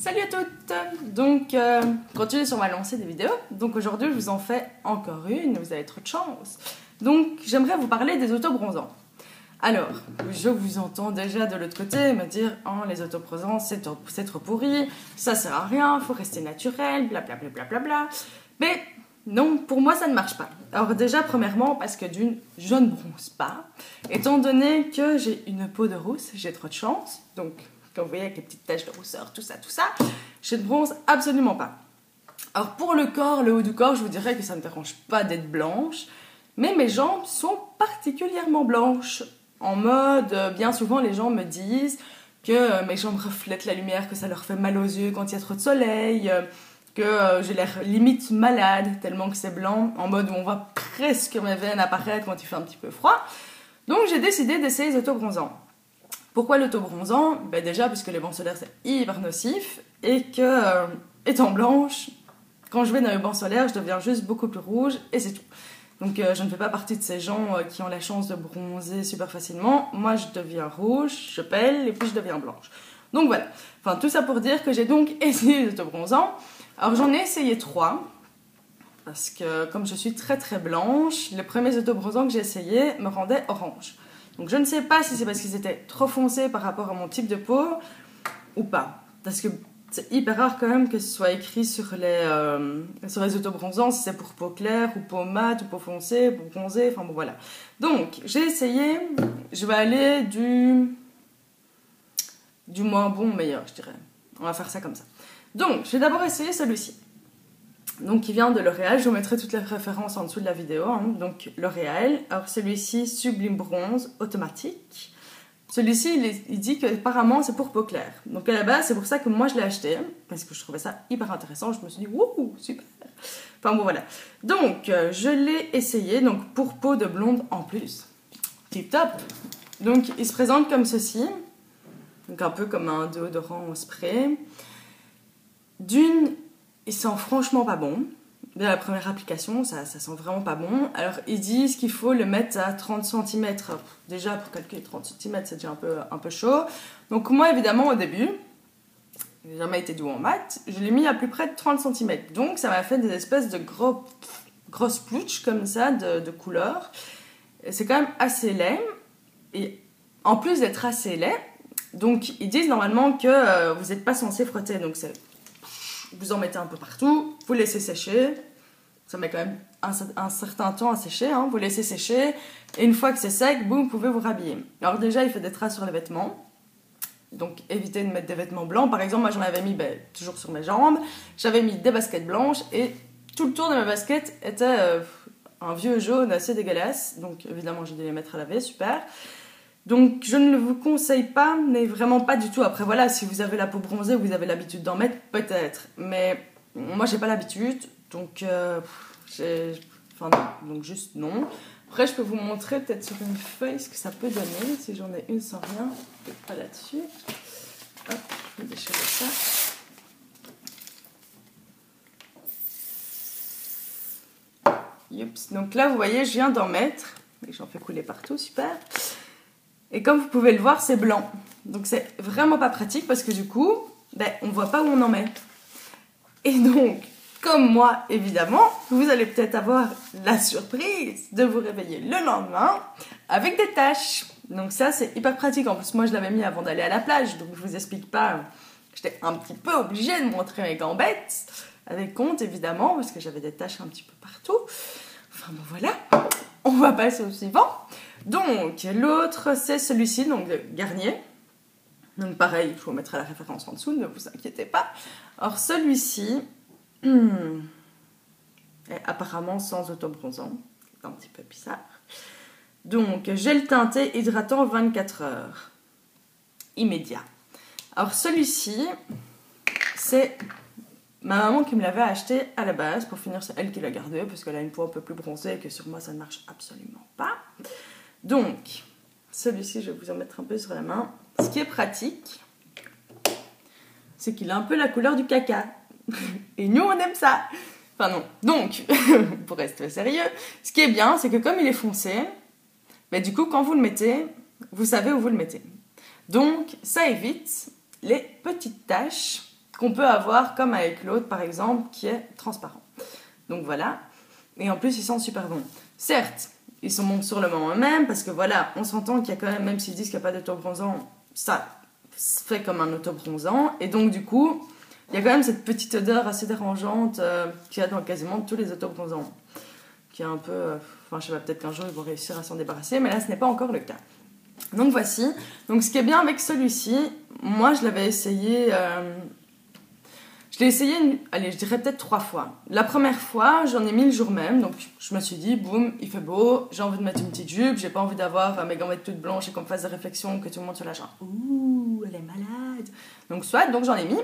Salut à toutes! Donc, continuez sur ma lancée des vidéos. Donc aujourd'hui, je vous en fais encore une, vous avez trop de chance. Donc, j'aimerais vous parler des autobronzants. Alors, je vous entends déjà de l'autre côté me dire « Oh, les autobronzants, c'est trop pourri, ça sert à rien, faut rester naturel, blablabla. Bla, bla, bla, bla. » Mais non, pour moi, ça ne marche pas. Alors déjà, premièrement, parce que je ne bronze pas. Étant donné que j'ai une peau de rousse, j'ai trop de chance. Donc, comme vous voyez, avec les petites taches de rousseur, tout ça, je ne bronze absolument pas. Alors pour le corps, le haut du corps, je vous dirais que ça ne me dérange pas d'être blanche, mais mes jambes sont particulièrement blanches. En mode, bien souvent, les gens me disent que mes jambes reflètent la lumière, que ça leur fait mal aux yeux quand il y a trop de soleil, que j'ai l'air limite malade, tellement que c'est blanc, en mode où on voit presque mes veines apparaître quand il fait un petit peu froid. Donc j'ai décidé d'essayer les autobronzants. Pourquoi l'autobronzant? Ben déjà parce que les bancs solaires c'est hyper nocif et que, étant blanche, quand je vais dans les bancs solaires, je deviens juste beaucoup plus rouge et c'est tout. Donc je ne fais pas partie de ces gens qui ont la chance de bronzer super facilement. Moi je deviens rouge, je pèle et puis je deviens blanche. Donc voilà, enfin tout ça pour dire que j'ai donc essayé les autobronzants. Alors j'en ai essayé 3 parce que comme je suis très très blanche, les premiers autobronzants que j'ai essayés me rendaient orange. Donc je ne sais pas si c'est parce qu'ils étaient trop foncés par rapport à mon type de peau ou pas. Parce que c'est hyper rare quand même que ce soit écrit sur les autobronzants si c'est pour peau claire ou peau mate ou peau foncée, pour bronzer, enfin bon voilà. Donc j'ai essayé, je vais aller du moins bon au meilleur je dirais. On va faire ça comme ça. Donc j'ai d'abord essayé celui-ci. Donc il vient de L'Oréal, je vous mettrai toutes les références en dessous de la vidéo. Hein. Donc L'Oréal, alors celui-ci Sublime Bronze automatique. Celui-ci il dit que apparemment c'est pour peau claire. Donc à la base c'est pour ça que moi je l'ai acheté, parce que je trouvais ça hyper intéressant, je me suis dit wouhou, super. Enfin bon voilà. Donc je l'ai essayé, donc pour peau de blonde en plus. Tip top. Donc il se présente comme ceci, donc un peu comme un déodorant au spray. Il sent franchement pas bon. Dès la première application, ça sent vraiment pas bon. Alors, ils disent qu'il faut le mettre à 30 cm. Déjà, pour calculer 30 cm, c'est déjà un peu chaud. Donc, moi, évidemment, au début, j'ai jamais été douée en maths, je l'ai mis à plus près de 30 cm. Donc, ça m'a fait des espèces de grosses plouches comme ça, de couleur. C'est quand même assez laid. Et en plus d'être assez laid, donc, ils disent normalement que vous n'êtes pas censé frotter. Donc, vous en mettez un peu partout, vous laissez sécher, ça met quand même un certain temps à sécher, hein. Vous laissez sécher, et une fois que c'est sec, boum, vous pouvez vous rhabiller. Alors déjà, il fait des traces sur les vêtements, donc évitez de mettre des vêtements blancs. Par exemple, moi j'en avais mis toujours sur mes jambes, j'avais mis des baskets blanches, et tout le tour de mes baskets était un vieux jaune assez dégueulasse, donc évidemment j'ai dû les mettre à laver, super. Donc je ne vous conseille pas, mais vraiment pas du tout. Après voilà, si vous avez la peau bronzée, vous avez l'habitude d'en mettre, peut-être. Mais moi j'ai pas l'habitude, donc donc juste non. Après je peux vous montrer peut-être sur une feuille ce que ça peut donner, si j'en ai une sans rien, peut-être pas là-dessus. Hop, je vais déchirer ça. Youps. Donc là vous voyez, je viens d'en mettre, et j'en fais couler partout, super. Et comme vous pouvez le voir, c'est blanc. Donc c'est vraiment pas pratique parce que du coup, on voit pas où on en met. Et donc, comme moi, évidemment, vous allez peut-être avoir la surprise de vous réveiller le lendemain avec des taches. Donc ça, c'est hyper pratique. En plus, moi, je l'avais mis avant d'aller à la plage. Donc je vous explique pas, j'étais un petit peu obligée de montrer mes gambettes. Avec compte, évidemment, parce que j'avais des taches un petit peu partout. Enfin bon, voilà. On va passer au suivant. Donc, l'autre, c'est celui-ci, donc de Garnier. Donc, pareil, je vous mettrai la référence en dessous, ne vous inquiétez pas. Alors, celui-ci est apparemment sans autobronzant. C'est un petit peu bizarre. Donc, gel teinté hydratant 24 heures. Immédiat. Alors, celui-ci, c'est ma maman qui me l'avait acheté à la base. Pour finir, c'est elle qui l'a gardé, parce qu'elle a une peau un peu plus bronzée et que sur moi, ça ne marche absolument pas. Donc, celui-ci, je vais vous en mettre un peu sur la main. Ce qui est pratique, c'est qu'il a un peu la couleur du caca. Et nous, on aime ça. Enfin non. Donc, pour rester sérieux, ce qui est bien, c'est que comme il est foncé, du coup, quand vous le mettez, vous savez où vous le mettez. Donc, ça évite les petites taches qu'on peut avoir comme avec l'autre par exemple qui est transparent. Donc voilà, et en plus ils sentent super bon. Certes, ils sont bons sur le moment même parce que voilà, on s'entend qu'il y a quand même s'ils disent qu'il n'y a pas d'autobronzant, ça se fait comme un autobronzant, et donc du coup il y a quand même cette petite odeur assez dérangeante qu'il y a dans quasiment tous les autobronzants, qui est un peu, enfin je sais pas, peut-être qu'un jour ils vont réussir à s'en débarrasser, mais là ce n'est pas encore le cas. Donc voici, donc ce qui est bien avec celui-ci, moi je l'avais essayé, je l'ai essayé, allez je dirais peut-être 3 fois. La première fois j'en ai mis le jour même, donc je me suis dit boum, il fait beau, j'ai envie de mettre une petite jupe, j'ai pas envie d'avoir mes gambettes toutes blanches et qu'on me fasse des réflexions, que tout le monde soit là genre ouh elle est malade. Donc soit, donc j'en ai mis.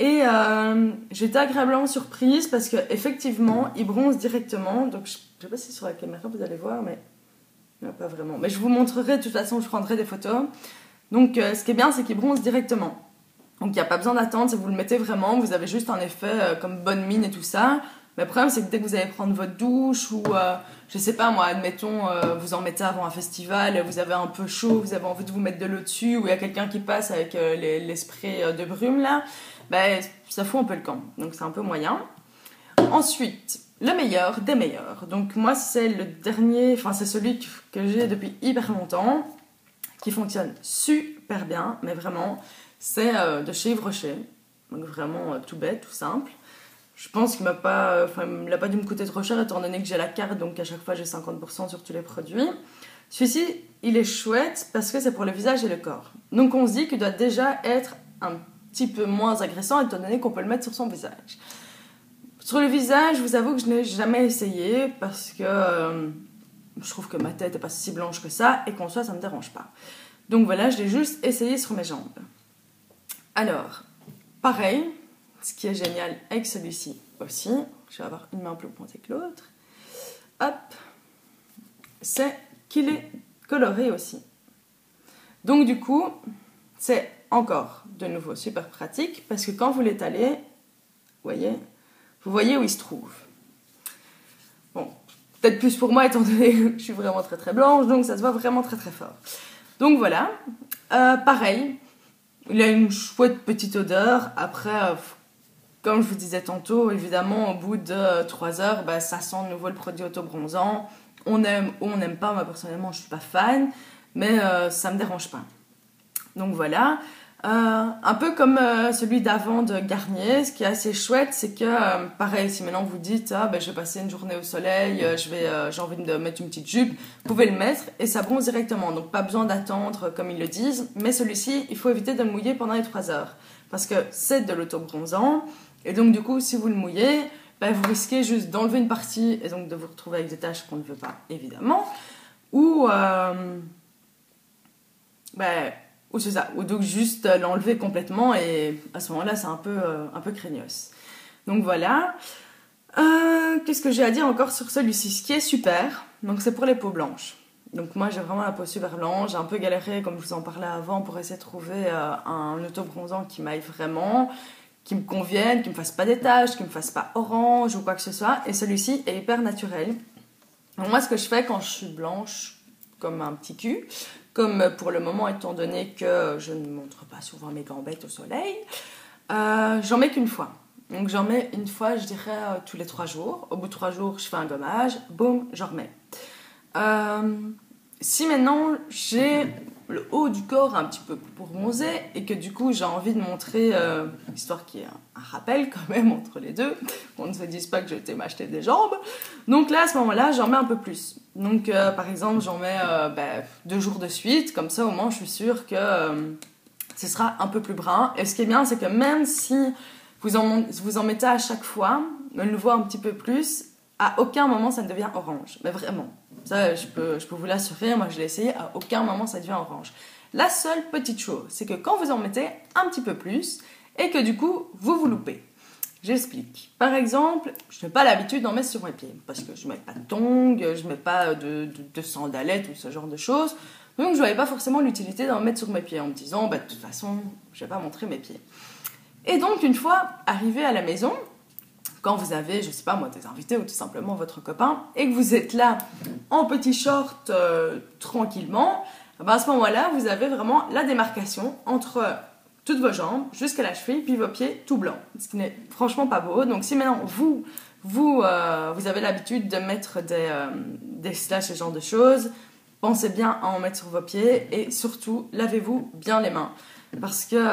Et j'étais agréablement surprise parce qu'effectivement, il bronze directement. Donc, je ne sais pas si sur la caméra vous allez voir, mais non, pas vraiment. Mais je vous montrerai, de toute façon, je prendrai des photos. Donc, ce qui est bien, c'est qu'il bronze directement. Donc, il n'y a pas besoin d'attendre, si vous le mettez vraiment, vous avez juste un effet comme bonne mine et tout ça. Mais le problème, c'est que dès que vous allez prendre votre douche ou, je sais pas moi, admettons, vous en mettez avant un festival, vous avez un peu chaud, vous avez envie de vous mettre de l'eau dessus, ou il y a quelqu'un qui passe avec les sprays de brume là, ben, ça fout un peu le camp. Donc c'est un peu moyen. Ensuite, le meilleur des meilleurs. Donc moi, c'est le dernier, enfin c'est celui que j'ai depuis hyper longtemps, qui fonctionne super bien, mais vraiment, c'est de chez Yves Rocher. Donc vraiment tout bête, tout simple. Je pense qu'il ne l'a pas dû me coûter trop cher étant donné que j'ai la carte, donc à chaque fois j'ai 50% sur tous les produits. Celui-ci, il est chouette parce que c'est pour le visage et le corps. Donc on se dit qu'il doit déjà être un petit peu moins agressant étant donné qu'on peut le mettre sur son visage. Sur le visage, je vous avoue que je n'ai jamais essayé parce que je trouve que ma tête n'est pas si blanche que ça et qu'en soi ça ne me dérange pas. Donc voilà, je l'ai juste essayé sur mes jambes. Alors, pareil. Ce qui est génial avec celui-ci aussi, je vais avoir une main plus pointée que l'autre, hop, c'est qu'il est coloré aussi. Donc du coup, c'est encore de nouveau super pratique parce que quand vous l'étalez, vous voyez où il se trouve. Bon, peut-être plus pour moi étant donné que je suis vraiment très très blanche, donc ça se voit vraiment très très fort. Donc voilà, pareil, il a une chouette petite odeur, après... Comme je vous disais tantôt, évidemment, au bout de 3 heures, bah, ça sent de nouveau le produit autobronzant. On aime ou on n'aime pas, moi personnellement, je ne suis pas fan, mais ça ne me dérange pas. Donc voilà. Un peu comme celui d'avant de Garnier, ce qui est assez chouette, c'est que, pareil, si maintenant vous dites, je vais passer une journée au soleil, j'ai envie de mettre une petite jupe, vous pouvez le mettre et ça bronze directement. Donc pas besoin d'attendre comme ils le disent, mais celui-ci, il faut éviter de le mouiller pendant les 3 heures. Parce que c'est de l'autobronzant. Et donc, du coup, si vous le mouillez, vous risquez juste d'enlever une partie et donc de vous retrouver avec des taches qu'on ne veut pas, évidemment. Ou c'est ça. Ou donc juste l'enlever complètement et à ce moment-là, c'est un peu craignos. Donc voilà. Qu'est-ce que j'ai à dire encore sur celui-ci? Ce qui est super, donc c'est pour les peaux blanches. Donc moi, j'ai vraiment la peau super blanche. J'ai un peu galéré, comme je vous en parlais avant, pour essayer de trouver un autobronzant qui m'aille vraiment, qui me convienne, qui me fasse pas des taches, qui me fasse pas orange ou quoi que ce soit. Et celui-ci est hyper naturel. Donc moi, ce que je fais quand je suis blanche, comme un petit cul, comme pour le moment, étant donné que je ne montre pas souvent mes gambettes au soleil, j'en mets qu'une fois. Donc j'en mets une fois, je dirais, tous les 3 jours. Au bout de 3 jours, je fais un gommage, boum, j'en remets. Si maintenant j'ai le haut du corps un petit peu bronzé et que du coup j'ai envie de montrer, histoire qu'il y ait un rappel quand même entre les deux, qu'on ne se dise pas que j'ai été m'acheter des jambes, donc là à ce moment-là j'en mets un peu plus. Donc par exemple j'en mets 2 jours de suite, comme ça au moins je suis sûre que ce sera un peu plus brun. Et ce qui est bien, c'est que même si vous en mettez à chaque fois, on le voit un petit peu plus, à aucun moment ça ne devient orange, mais vraiment. Ça, je peux vous l'assurer, moi je l'ai essayé, à aucun moment ça devient orange. La seule petite chose, c'est que quand vous en mettez un petit peu plus, et que du coup, vous loupez. J'explique. Par exemple, je n'ai pas l'habitude d'en mettre sur mes pieds, parce que je ne mets pas de tongs, je ne mets pas de sandalettes ou ce genre de choses, donc je ne voyais pas forcément l'utilité d'en mettre sur mes pieds, en me disant, de toute façon, je ne vais pas montrer mes pieds. Et donc, une fois arrivé à la maison, quand vous avez, je sais pas moi, des invités ou tout simplement votre copain, et que vous êtes là en petit short tranquillement, à ce moment-là, vous avez vraiment la démarcation entre toutes vos jambes jusqu'à la cheville, puis vos pieds tout blancs, ce qui n'est franchement pas beau. Donc si maintenant vous avez l'habitude de mettre des slash, ce genre de choses, pensez bien à en mettre sur vos pieds et surtout lavez-vous bien les mains, parce que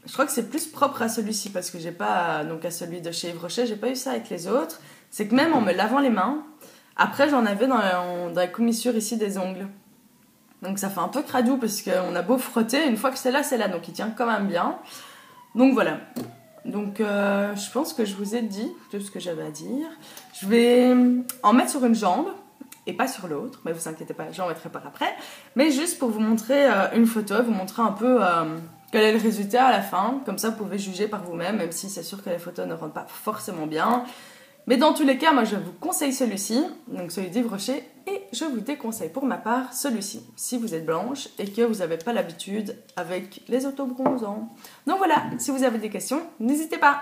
je crois que c'est plus propre à celui-ci, parce que j'ai pas, donc à celui de chez Yves Rocher, j'ai pas eu ça avec les autres. C'est que même en me lavant les mains, après j'en avais dans la commissure ici des ongles. Donc ça fait un peu cradou parce qu'on a beau frotter, une fois que c'est là, donc il tient quand même bien. Donc voilà. Donc je pense que je vous ai dit tout ce que j'avais à dire. Je vais en mettre sur une jambe et pas sur l'autre, mais vous inquiétez pas, j'en mettrai par après. Mais juste pour vous montrer une photo, vous montrer un peu quel est le résultat à la fin. Comme ça vous pouvez juger par vous-même, même si c'est sûr que les photos ne rendent pas forcément bien. Mais dans tous les cas, moi je vous conseille celui-ci, donc celui d'Yves Rocher, et je vous déconseille pour ma part celui-ci, si vous êtes blanche et que vous n'avez pas l'habitude avec les autobronzants. Donc voilà, si vous avez des questions, n'hésitez pas.